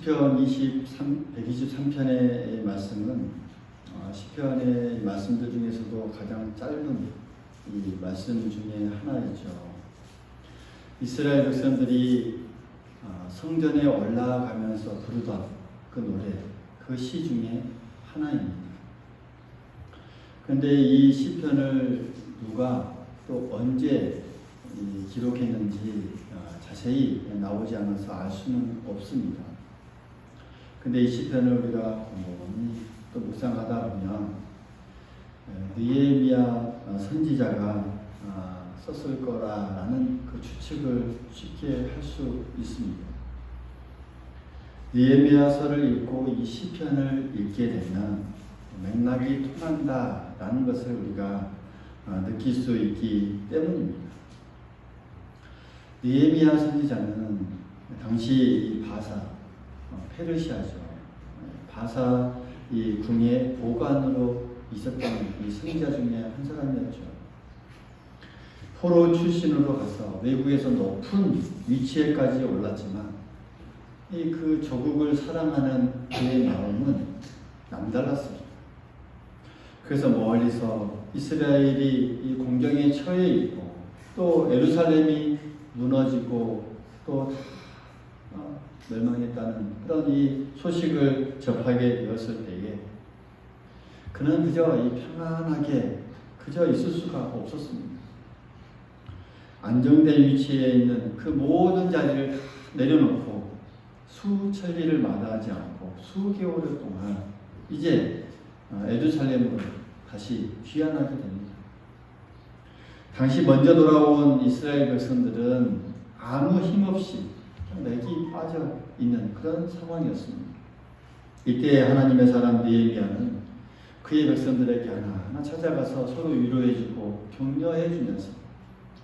시편 123편의 말씀은 시편의 말씀들 중에서도 가장 짧은 이 말씀 중에 하나이죠. 이스라엘 백성들이 성전에 올라가면서 부르던 그 노래, 그 시 중에 하나입니다. 그런데 이 시편을 누가 또 언제 기록했는지 자세히 나오지 않아서 알 수는 없습니다. 근데 이 시편을 우리가 곰곰이 또 묵상하다 보면 느헤미야 선지자가 썼을 거라는 그 추측을 쉽게 할 수 있습니다. 느헤미야서를 읽고 이 시편을 읽게 되면 맥락이 통한다라는 것을 우리가 느낄 수 있기 때문입니다. 느헤미야 선지자는 당시 바사, 페르시아죠. 바사 이 궁의 보관으로 있었던 이 선지자 중에 한 사람이었죠. 포로 출신으로 가서 외국에서 높은 위치에까지 올랐지만 그 조국을 사랑하는 그의 마음은 남달랐습니다. 그래서 멀리서 이스라엘이 이 공경에 처해 있고 또 예루살렘이 무너지고 또 멸망했다는 그런 이 소식을 접하게 되었을 때에 그는 그저 이 평안하게 그저 있을 수가 없었습니다. 안정된 위치에 있는 그 모든 자리를 다 내려놓고 수천리를 마다하지 않고 수개월 동안 이제 예루살렘으로 다시 귀환하게 됩니다. 당시 먼저 돌아온 이스라엘 백성들은 아무 힘없이 맥이 빠져 있는 그런 상황이었습니다. 이때 하나님의 사람 느헤미야는 그의 백성들에게 하나하나 찾아가서 서로 위로해주고 격려해주면서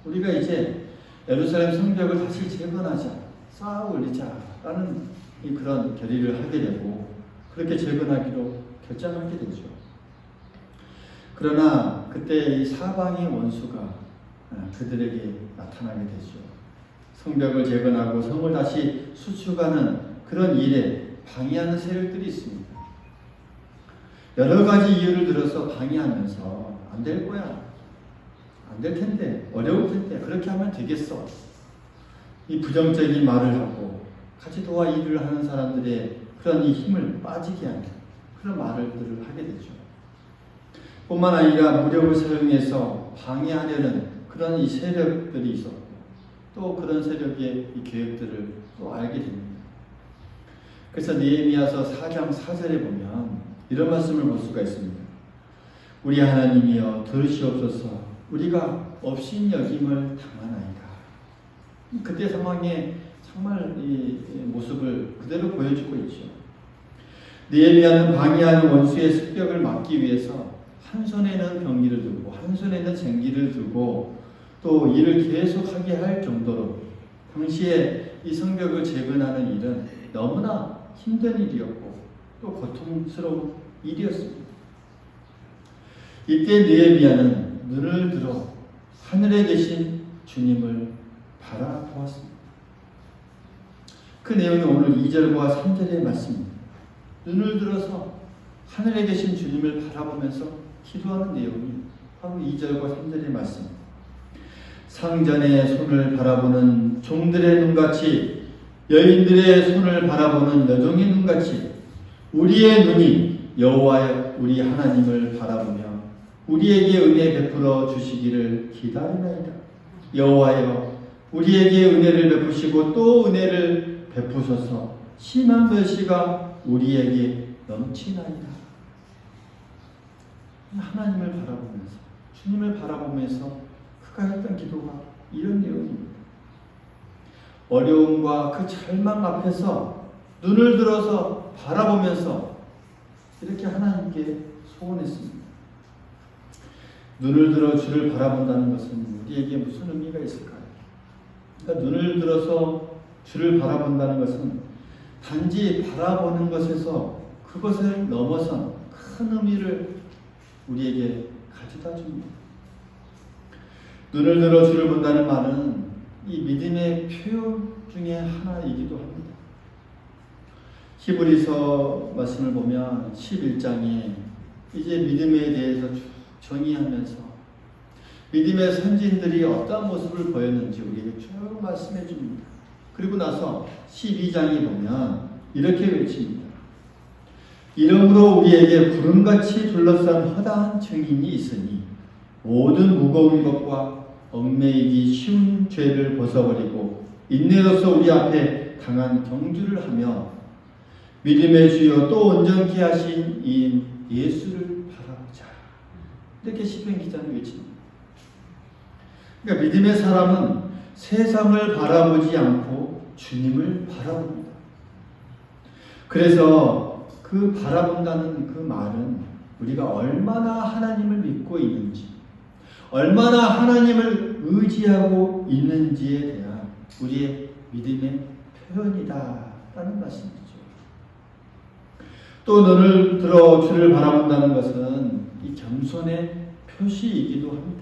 우리가 이제 예루살렘 성벽을 다시 재건하자, 쌓아 올리자라는 그런 결의를 하게 되고 그렇게 재건하기로 결정하게 되죠. 그러나 그때 이 사방의 원수가 그들에게 나타나게 되죠. 성벽을 재건하고 성을 다시 수축하는 그런 일에 방해하는 세력들이 있습니다. 여러 가지 이유를 들어서 방해하면서 안 될 거야. 안 될 텐데. 어려울 텐데. 그렇게 하면 되겠어. 이 부정적인 말을 하고 같이 도와 일을 하는 사람들의 그런 이 힘을 빠지게 하는 그런 말들을 하게 되죠. 뿐만 아니라 무력을 사용해서 방해하려는 그런 이 세력들이 있었고 또 그런 세력의 이 계획들을 또 알게 됩니다. 그래서 느헤미야서 4장 4절에 보면 이런 말씀을 볼 수가 있습니다. 우리 하나님이여 들으시옵소서 우리가 업신여김을 당하나이다. 그때 상황에 정말 이 모습을 그대로 보여주고 있죠. 느헤미야는 방해하는 원수의 습격을 막기 위해서 한 손에는 병기를 들고 한 손에는 쟁기를 들고 또 일을 계속하게 할 정도로 당시에 이 성벽을 재건하는 일은 너무나 힘든 일이었고 또 고통스러운 일이었습니다. 이때 느헤미야는 눈을 들어 하늘에 계신 주님을 바라보았습니다. 그 내용이 오늘 2절과 3절의 말씀입니다. 눈을 들어서 하늘에 계신 주님을 바라보면서 기도하는 내용이 바로 2절과 3절의 말씀입니다. 상전의 손을 바라보는 종들의 눈같이 여인들의 손을 바라보는 여종의 눈같이 우리의 눈이 여호와의 우리 하나님을 바라보며 우리에게 은혜 베풀어 주시기를 기다리나이다. 여호와여 우리에게 은혜를 베푸시고 또 은혜를 베푸소서 심한 멸시가 우리에게 넘치나이다. 하나님을 바라보면서 주님을 바라보면서 그가 했던 기도가 이런 내용입니다. 어려움과 그 절망 앞에서 눈을 들어서 바라보면서 이렇게 하나님께 소원했습니다. 눈을 들어 주를 바라본다는 것은 우리에게 무슨 의미가 있을까요? 그러니까 눈을 들어서 주를 바라본다는 것은 단지 바라보는 것에서 그것을 넘어선 큰 의미를 우리에게 가져다 줍니다. 눈을 들어 주를 본다는 말은 이 믿음의 표현 중에 하나이기도 합니다. 히브리서 말씀을 보면 11장에 이제 믿음에 대해서 쭉 정의하면서 믿음의 선진들이 어떠한 모습을 보였는지 우리에게 쭉 말씀해 줍니다. 그리고 나서 12장에 보면 이렇게 외칩니다. 이러므로 우리에게 구름같이 둘러싼 허다한 증인이 있으니 모든 무거운 것과 얽매이기 쉬운 죄를 벗어버리고 인내로서 우리 앞에 강한 경주를 하며 믿음의 주여 또 온전케 하신 이 예수를 바라보자. 이렇게 시편 기자는 외칩니다. 그러니까 믿음의 사람은 세상을 바라보지 않고 주님을 바라봅니다. 그래서 그 바라본다는 그 말은 우리가 얼마나 하나님을 믿고 있는지, 얼마나 하나님을 의지하고 있는지에 대한 우리의 믿음의 표현이다라는 말씀이죠. 또 눈을 들어 주를 바라본다는 것은 이 겸손의 표시이기도 합니다.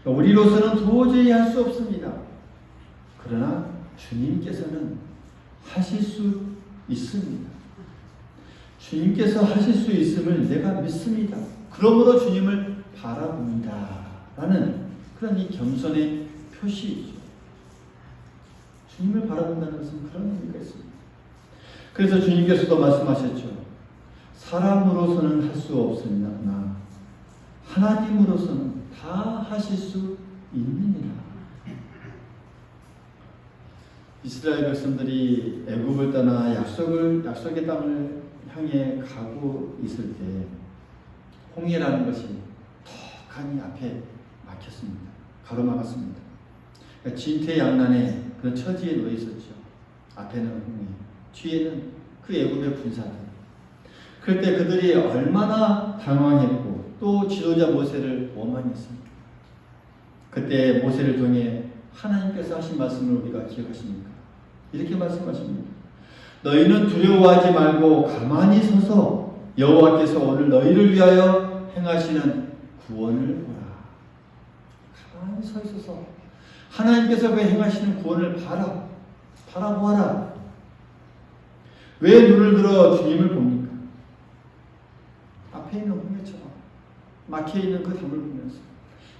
우리로서는 도저히 할 수 없습니다. 그러나 주님께서는 하실 수 있습니다. 주님께서 하실 수 있음을 내가 믿습니다. 그러므로 주님을 바라봅니다. 라는 그런 이 겸손의 표시이죠. 주님을 바라본다는 것은 그런 의미가 있습니다. 그래서 주님께서도 말씀하셨죠. 사람으로서는 할 수 없으나 하나님으로서는 다 하실 수 있느니라. 이스라엘 백성들이 애굽을 떠나 약속의 땅을 향해 가고 있을 때 홍해라는 것이 턱하니 앞에 막혔습니다. 가로막았습니다. 그러니까 진퇴양난의 그런 처지에 놓여 있었죠. 앞에는 홍해, 뒤에는 그 애굽의 군사들. 그럴 때 그들이 얼마나 당황했고 또 지도자 모세를 원망했습니다. 그때 모세를 통해 하나님께서 하신 말씀을 우리가 기억하십니까? 이렇게 말씀하십니다. 너희는 두려워하지 말고 가만히 서서 여호와께서 오늘 너희를 위하여 행하시는 구원을 보라. 가만히 서 있어서 하나님께서 그 행하시는 구원을 바라보아라. 왜 눈을 들어 주님을 봅니까? 앞에 있는 홍해처럼 막혀있는 그 담을 보면서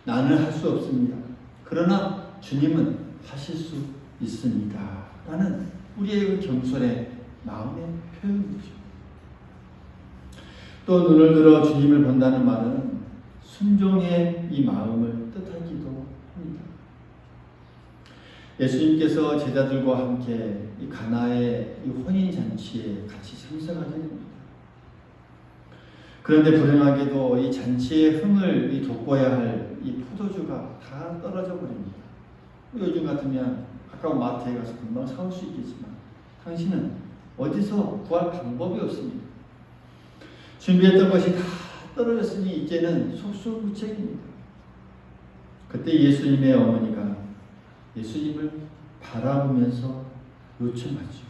나는 할 수 없습니다. 그러나 주님은 하실 수 있습니다. 라는 우리의 그 겸손의 마음의 표현이죠. 또 눈을 들어 주님을 본다는 말은 순종의 이 마음을 뜻하기도 합니다. 예수님께서 제자들과 함께 이 가나의 이 혼인잔치에 같이 참석하게 됩니다. 그런데 불행하게도 이 잔치의 흥을 돋궈야 할 이 포도주가 다 떨어져 버립니다. 요즘 같으면 가까운 마트에 가서 금방 사올 수 있겠지만 당신은 어디서 구할 방법이 없습니다. 준비했던 것이 다 떨어졌으니 이제는 속수무책입니다. 그때 예수님의 어머니가 예수님을 바라보면서 요청하죠.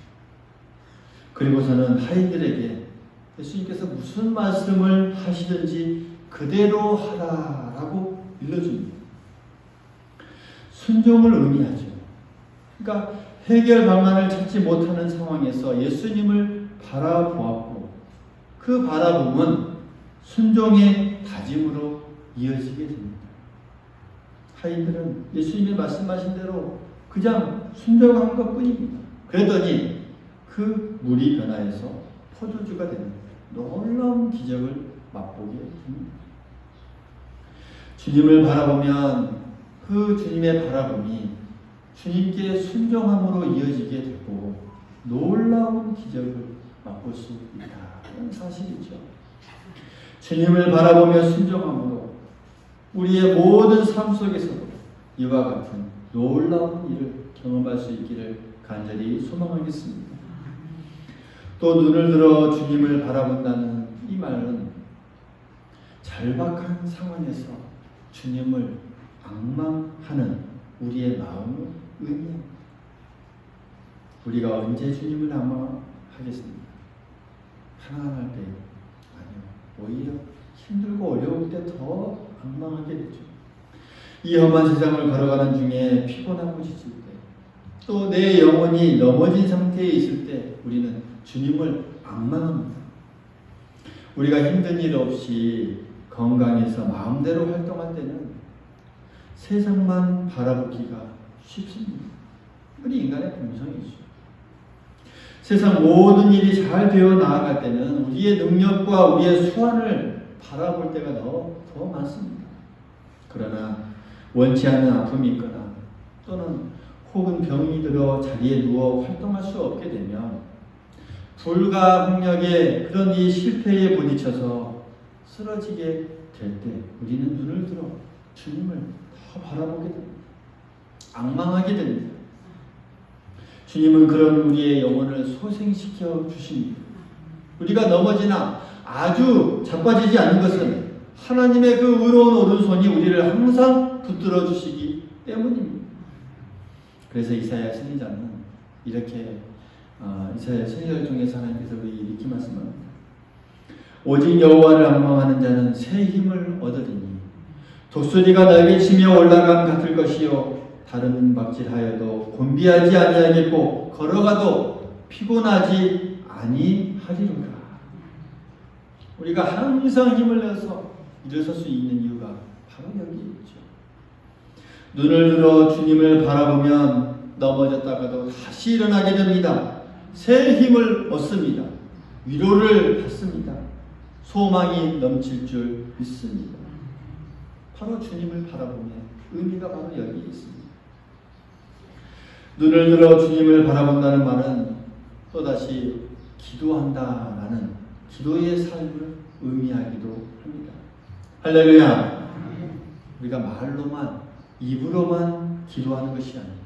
그리고서는 하인들에게 예수님께서 무슨 말씀을 하시든지 그대로 하라라고 일러줍니다. 순종을 의미하죠. 그러니까 해결 방안을 찾지 못하는 상황에서 예수님을 바라보았고 그 바라봄은 순종의 다짐으로 이어지게 됩니다. 하인들은 예수님이 말씀하신 대로 그냥 순종한 것뿐입니다. 그랬더니 그 물이 변화해서 포도주가 되는 놀라운 기적을 맛보게 됩니다. 주님을 바라보면 그 주님의 바라봄이 주님께 순종함으로 이어지게 되고 놀라운 기적을 맛볼 수 있다는 사실이죠. 주님을 바라보며 순종함으로 우리의 모든 삶 속에서도 이와 같은 놀라운 일을 경험할 수 있기를 간절히 소망하겠습니다. 또 눈을 들어 주님을 바라본다는 이 말은 절박한 상황에서 주님을 앙망하는 우리의 마음을 의미합니다. 우리가 언제 주님을 앙망하겠습니까? 편안할 때? 아니요. 오히려 힘들고 어려울 때 더 앙망하게 되죠. 이 험한 세상을 걸어가는 중에 피곤하고 지칠 때, 또 내 영혼이 넘어진 상태에 있을 때 우리는 주님을 앙망합니다. 우리가 힘든 일 없이 건강해서 마음대로 활동할 때는 세상만 바라보기가 쉽습니다. 우리 인간의 본성이죠. 세상 모든 일이 잘 되어 나아갈 때는 우리의 능력과 우리의 수완을 바라볼 때가 더 많습니다. 그러나 원치 않는 아픔이 있거나 또는 혹은 병이 들어 자리에 누워 활동할 수 없게 되면 불가항력의 그런 이 실패에 부딪혀서 쓰러지게 될 때 우리는 눈을 들어 주님을 더 바라보게 됩니다. 앙망하게 됩니다. 주님은 그런 우리의 영혼을 소생시켜 주십니다. 우리가 넘어지나 아주 자빠지지 않는 것은 하나님의 그 의로운 오른손이 우리를 항상 붙들어 주시기 때문입니다. 그래서 이사야 선지자는 이렇게 이사야 선지자를 통해서 하나님께서 우리 이렇게 말씀합니다. 오직 여호와를 앙망하는 자는 새 힘을 얻으리니 독수리가 날개치며 올라감 같을 것이요 다른 박질하여도 곤비하지 아니하겠고 걸어가도 피곤하지 아니하리로다. 우리가 항상 힘을 내서 일어설 수 있는 이유가 바로 여기 있죠. 눈을 들어 주님을 바라보면 넘어졌다가도 다시 일어나게 됩니다. 새 힘을 얻습니다. 위로를 받습니다. 소망이 넘칠 줄 믿습니다. 바로 주님을 바라보면 의미가 바로 여기 있습니다. 눈을 들어 주님을 바라본다는 말은 또다시 기도한다라는 기도의 삶을 의미하기도 합니다. 할렐루야! 우리가 말로만 입으로만 기도하는 것이 아닙니다.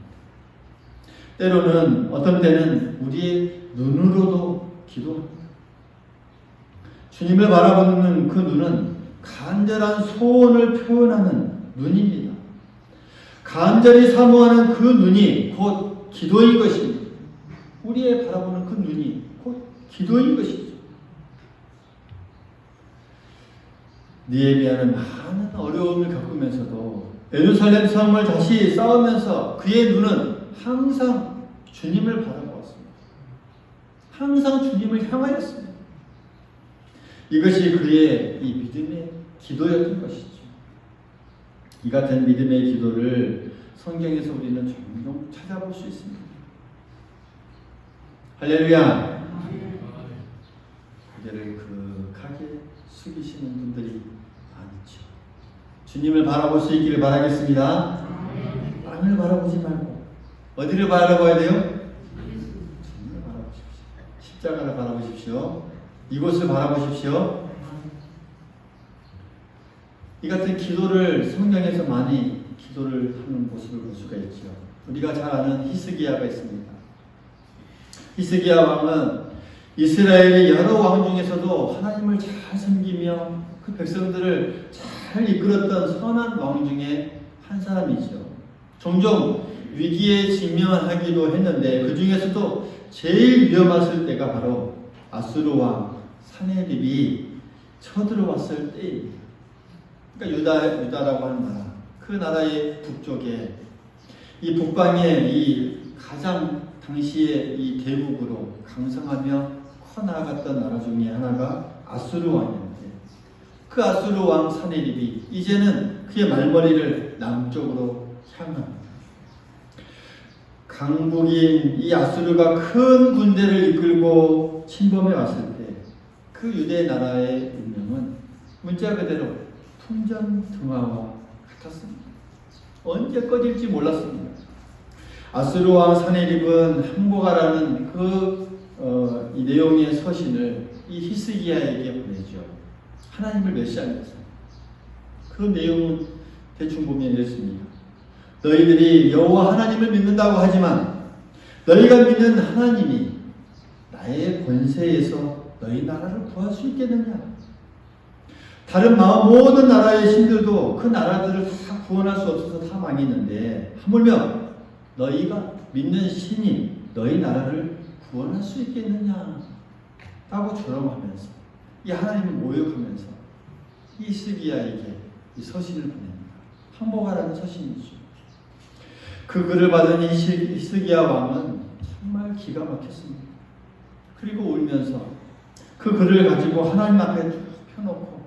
때로는 어떤 때는 우리의 눈으로도 기도합니다. 주님을 바라보는 그 눈은 간절한 소원을 표현하는 눈입니다. 간절히 사모하는 그 눈이 곧 기도인 것입니다. 우리의 바라보는 그 눈이 곧 기도인 것이죠. 느헤미야는 많은 어려움을 겪으면서도 예루살렘 성을 다시 쌓으면서 그의 눈은 항상 주님을 바라보았습니다. 항상 주님을 향하였습니다. 이것이 그의 이 믿음의 기도였던 것이죠. 이 같은 믿음의 기도를 성경에서 우리는 종종 찾아볼 수 있습니다. 할렐루야! 고개를 그윽하게 숙이시는 분들이 많죠. 주님을 바라볼 수 있기를 바라겠습니다. 땅을 바라보지 말고 어디를 바라봐야 돼요? 주님을 바라보십시오. 십자가를 바라보십시오. 이곳을 바라보십시오. 이 같은 기도를 성경에서 많이 기도를 하는 모습을 볼 수가 있죠. 우리가 잘 아는 히스기야가 있습니다. 히스기야 왕은 이스라엘의 여러 왕 중에서도 하나님을 잘 섬기며 그 백성들을 잘 이끌었던 선한 왕 중에 한 사람이죠. 종종 위기에 직면하기도 했는데 그 중에서도 제일 위험했을 때가 바로 아수르 왕 사네립이 쳐들어왔을 때입니다. 그러니까 유다라고 하는 나라, 그 나라의 북쪽에 이 북방에 이 가장 당시에 이 대국으로 강성하며 커 나아갔던 나라 중에 하나가 아수르 왕이었는데 그 아수르 왕 사네립이 이제는 그의 말머리를 남쪽으로 향합니다. 강국인 이 아수르가 큰 군대를 이끌고 침범해 왔을 때 그 유대 나라의 운명은 문자 그대로 풍전등화와 같았습니다. 언제 꺼질지 몰랐습니다. 아수르 왕 사네립은 항복하라는 이 내용의 서신을 이 히스기야에게 보내죠. 하나님을 멸시하면서. 그 내용은 대충 보면 이렇습니다. 너희들이 여호와 하나님을 믿는다고 하지만 너희가 믿는 하나님이 나의 권세에서 너희 나라를 구할 수 있겠느냐? 다른 모든 나라의 신들도 그 나라들을 다 구원할 수 없어서 다 망했는데 하물며 너희가 믿는 신이 너희 나라를 구원할 수 있겠느냐? 라고 조롱하면서 이 하나님을 모욕하면서 이 히스기야에게 이 서신을 보냅니다. 항복하라는 서신이죠. 그 글을 받은 히스기야 왕은 정말 기가 막혔습니다. 그리고 울면서 그 글을 가지고 하나님 앞에 쭉 펴놓고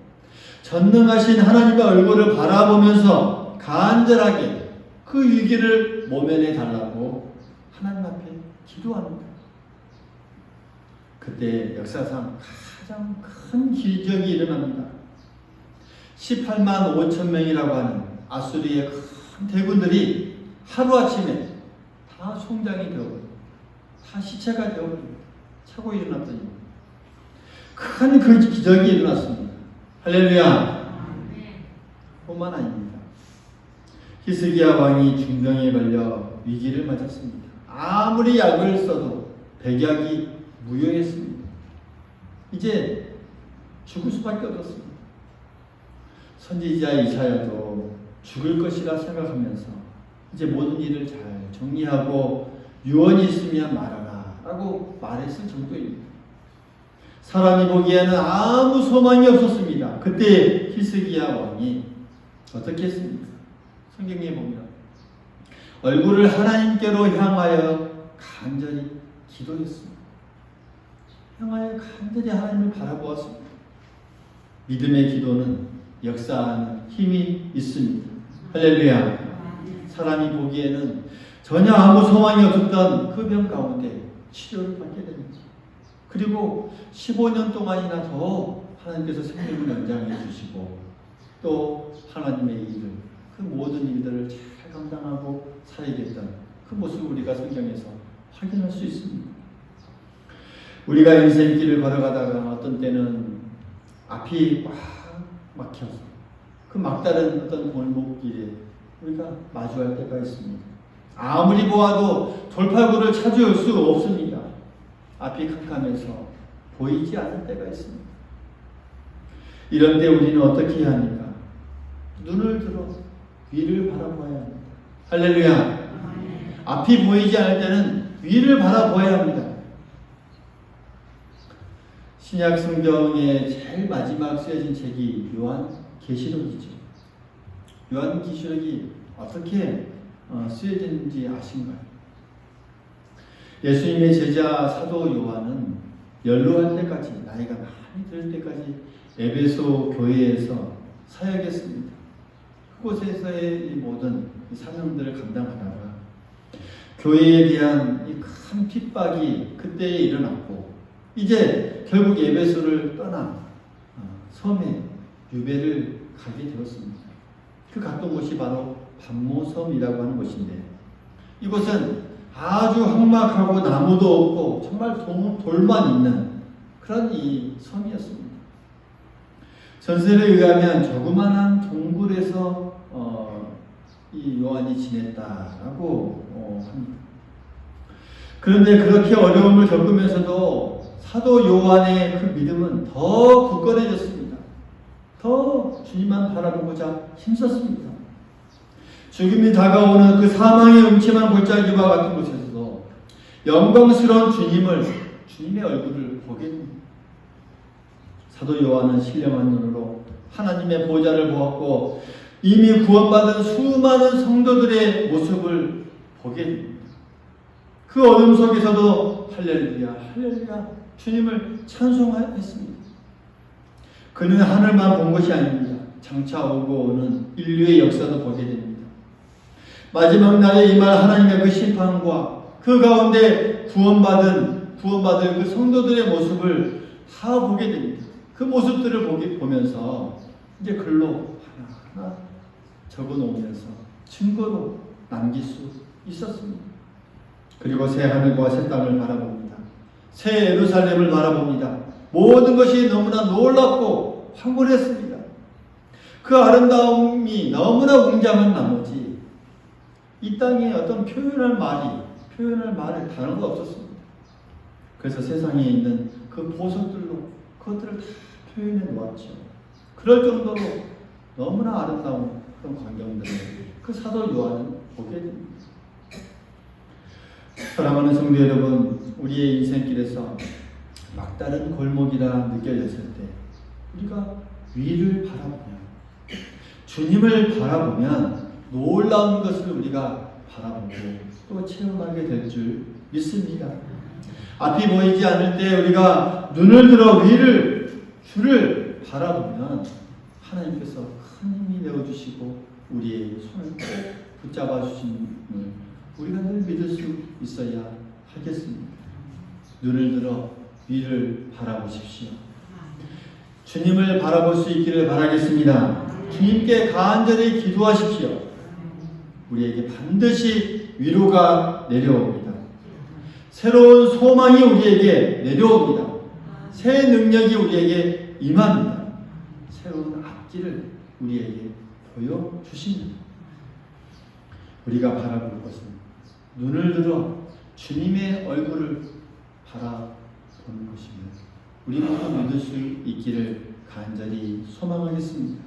전능하신 하나님의 얼굴을 바라보면서 간절하게 그 위기를 모면해 달라고 하나님 앞에 기도합니다. 그때 역사상 가장 큰 기적이 일어납니다. 18만 5천 명이라고 하는 아수리의 큰 대군들이 하루아침에 다 송장이 되어버립니다. 다 시체가 되어버립니다. 차고 일어났더니 큰 그 기적이 일어났습니다. 할렐루야. 뿐만 아닙니다. 히스기야 왕이 중병에 걸려 위기를 맞았습니다. 아무리 약을 써도 백약이 무효했습니다. 이제 죽을 수밖에 없었습니다. 선지자 이사야도 죽을 것이라 생각하면서 이제 모든 일을 잘 정리하고 유언이 있으면 말하라 라고 말했을 정도입니다. 사람이 보기에는 아무 소망이 없었습니다. 그때 히스기야 왕이 어떻게 했습니까? 성경에 보면 얼굴을 하나님께로 향하여 간절히 기도했습니다. 향하여 간절히 하나님을 바라보았습니다. 믿음의 기도는 역사하는 힘이 있습니다. 할렐루야. 사람이 보기에는 전혀 아무 소망이 없었던 그 병 가운데 치료를 받게 됩니다. 그리고 15년 동안이나 더 하나님께서 생명을 연장해 주시고 또 하나님의 일을 그 모든 일들을 잘 감당하고 살아야겠다는 그 모습을 우리가 성경에서 확인할 수 있습니다. 우리가 인생길을 걸어가다가 어떤 때는 앞이 꽉 막혀서 그 막다른 어떤 골목길에 우리가 마주할 때가 있습니다. 아무리 보아도 돌파구를 찾을 수 없습니다. 앞이 캄캄해서 보이지 않을 때가 있습니다. 이런 때 우리는 어떻게 해야 합니까? 눈을 들어 위를 바라보아야 합니다. 할렐루야. 앞이 보이지 않을 때는 위를 바라보아야 합니다. 신약 성경의 제일 마지막 쓰여진 책이 요한계시록이죠. 요한계시록이 어떻게 쓰여졌는지 아신가요? 예수님의 제자 사도 요한은 연로할 때까지, 나이가 많이 들 때까지 에베소 교회에서 사역했습니다. 그곳에서의 이 모든 사명들을 감당하다가 교회에 대한 이 큰 핍박이 그때에 일어났고 이제 결국 에베소를 떠나 섬에 유배를 가게 되었습니다. 그 갔던 곳이 바로 반모섬이라고 하는 곳인데 이곳은 아주 험악하고 나무도 없고 정말 돌만 있는 그런 이 섬이었습니다. 전설에 의하면 조그만한 동굴에서 이 요한이 지냈다라고 합니다. 그런데 그렇게 어려움을 겪으면서도 사도 요한의 그 믿음은 더 굳건해졌습니다. 더 주님만 바라보고자 힘썼습니다. 죽음이 다가오는 그 사망의 음침한 골짜기와 같은 곳에서도 영광스러운 주님의 얼굴을 보게 됩니다. 사도 요한은 신령한 눈으로 하나님의 보좌를 보았고 이미 구원받은 수많은 성도들의 모습을 보게 됩니다. 그 어둠 속에서도 할렐루야, 할렐루야 주님을 찬송했습니다. 그는 하늘만 본 것이 아닙니다. 장차 오고 오는 인류의 역사도 보게 됩니다. 마지막 날에 임할 하나님의 그 심판과 그 가운데 구원받을 그 성도들의 모습을 다 보게 됩니다. 그 모습들을 보면서 이제 글로 하나하나 적어 놓으면서 증거로 남길 수 있었습니다. 그리고 새 하늘과 새 땅을 바라봅니다. 새 예루살렘을 바라봅니다. 모든 것이 너무나 놀랍고 황홀했습니다. 그 아름다움이 너무나 웅장한 나머지 이 땅에 어떤 표현할 말을 단어가 없었습니다. 그래서 세상에 있는 그 보석들로 그것들을 다 표현해 놓았죠. 그럴 정도로 너무나 아름다운 그런 광경들을 그 사도 요한은 보게 됩니다. 사랑하는 성도 여러분, 우리의 인생길에서 막다른 골목이라 느껴졌을 때 우리가 위를 바라보면 주님을 바라보면 놀라운 것을 우리가 바라보고 또 체험하게 될 줄 믿습니다. 앞이 보이지 않을 때 우리가 눈을 들어 주를 바라보면 하나님께서 큰 힘이 되어주시고 우리의 손을 꼭 붙잡아 주심을 우리가 늘 믿을 수 있어야 하겠습니다. 눈을 들어 위를 바라보십시오. 주님을 바라볼 수 있기를 바라겠습니다. 주님께 간절히 기도하십시오. 우리에게 반드시 위로가 내려옵니다. 새로운 소망이 우리에게 내려옵니다. 새 능력이 우리에게 임합니다. 새로운 앞길을 우리에게 보여주십니다. 우리가 바라볼 것은 눈을 들어 주님의 얼굴을 바라보는 것입니다. 우리 모두 믿을 수 있기를 간절히 소망하겠습니다.